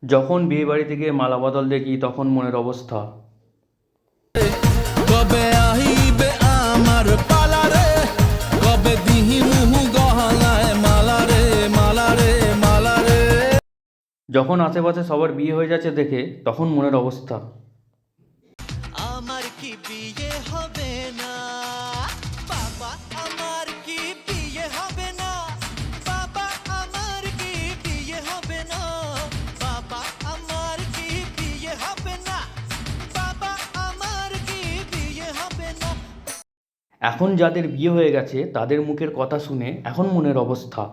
যখন বিয়েবাড়ি থেকে মালা বদল দেখি তখন মনের অবস্থা। কবে আহিবে আমার পালারে, কবে দিহি মুহু গহনায় মালারে মালারে মালারে। যখন আশেপাশে সবার বিয়ে হয়ে যাচ্ছে দেখে তখন মনের অবস্থা। আমার কি বিয়ে হবে না বাবা, আমার কি বিয়ে হবে না বাবা, আমার কি বিয়ে হবে না বাবা, আমার কি বিয়ে হবে না বাবা, আমার কি বিয়ে হবে না। এখন যাদের বিয়ে হয়ে গেছে তাদের মুখের কথা শুনে এখন মনের অবস্থা।